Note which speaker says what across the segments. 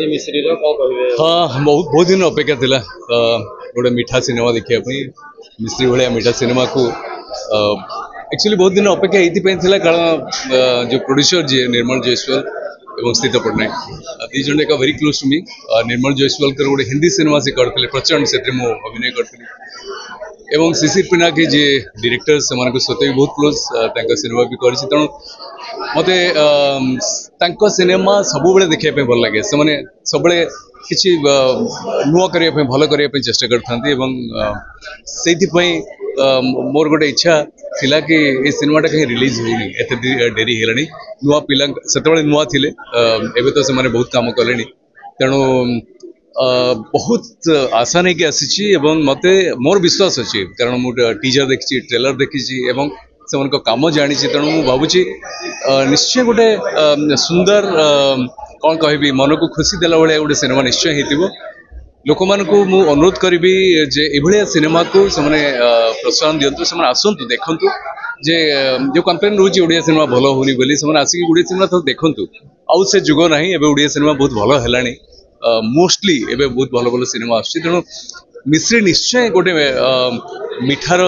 Speaker 1: मिश्री कौन कहे
Speaker 2: हाँ बहुत बहुत दिन अपेक्षा थिला गोटे मीठा सिनेमा देखा मिश्री भाया मीठा सिनेमा को एक्चुअली बहुत दिन अपेक्षा ये कारण जो प्रोड्यूसर जी निर्मल जयसवाल एवं स्थित पट्टनायक दी जन एक वेरी क्लोज टू मी निर्मल जयसवाल गोटे हिंदी सिनेमा से करते प्रचंड से अभिनय करी एवं शिशिर पिनाकी जी डायरेक्टर से सहित भी बहुत क्लोज सिनेमा भी कर तेणु मत सिनेमा सब देखा भल लगे से सब किसी नुआ करने भल करने चेष्टा करते मोर गोटे इच्छा थिला कि ये सिनेमाटा कहीं रिलीज होनी एत डेरी है नुआ पिला से नुआ थे एवं तो से बहुत काम कले तेणु बहुत आशा नहीं कि आसी मत मोर विश्वास अच्छी कारण मुझे टीजर देखी ट्रेलर देखी से काम जानी तेणु मुझे भावुची निश्चय गोटे सुंदर कौन कह मन को खुशी देला भाया गोटे सिनेमा निश्चय हो लोक मान को मु अनुरोध करी जे एभलिया सिनेमा को से प्रोत्साहन दिंतु से आसतु देखु जे जो कंप्लेन रोज ओडिया सिनेमा भल होनी बोली से आसिक ओडिया सिनेमा थोड़ा देखु आउ से जुग ना एवं ओडिया सिनेमा बहुत भल है मोस्टली एवं बहुत भल भल सिनेमा आस तेणु मिश्री निश्चय गोटे मिठार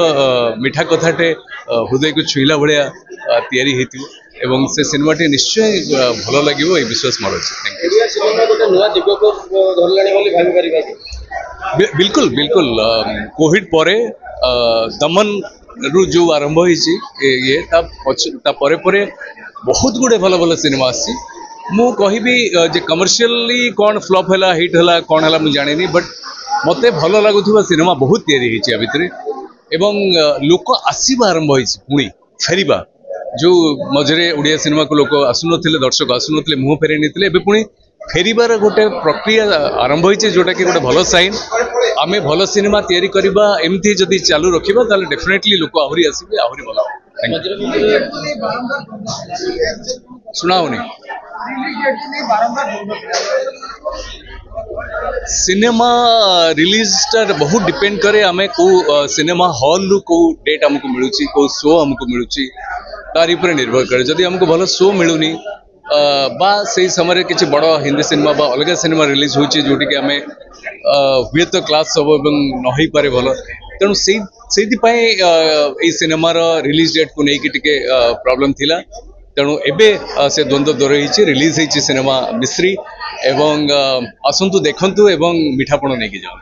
Speaker 2: मिठा कथाटे हृदय को छुईला भाया तैयारी होती एवं से सिनेमा टी निश्चय भल लगे ये विश्वास मोर बिल्कुल बिल्कुल कोविड पर दमन रु जो आरंभ ये परे बहुत गुड़े भल भल सिनेमा आसी मु कहबी जे कमर्शियली कौन फ्लॉप है हिट है कौन है मुझे जानी बट मत भल लगुवा सिनेमा बहुत या भितर एवं लोक आसवा आरंभ पुणी फेरवा जो मझे ओडिया सिनेमा को लोक आसुन दर्शक आसुन मुह फेरे नहीं पुणी फेरबार गोटे प्रक्रिया आरंभ हो जोटा कि गोटे भल साइन आम भल सिनेमा तैयारी करवा एमती जदि चालू रखा तो डेफिनेटली लोक आहरी आसवे आहरी भल शुणाऊनी सिनेमा रिलीज टा बहुत डिपेंड करे आमे को सिनेमा हॉल रु को डेट हमको मिलुची को शो हमको मिलुची तारी पर निर्भर करे जदि हमको भल शो मिलुनी बा से समय किसी बड़ हिंदी सिनेमा बा अलग सिनेमा रिलीज होची जोटी कि आमे हुए तो क्लास सब नही पारे भल तेणु से सिनेमार रिलीज डेट को लेकिन टिके प्रॉब्लम थिला तेणु एबे से द्वंद्व दूर होती रिलीज होती सिनेमा मिश्री एवं आसतु देखु एवं मीठापण नहीं जाओ।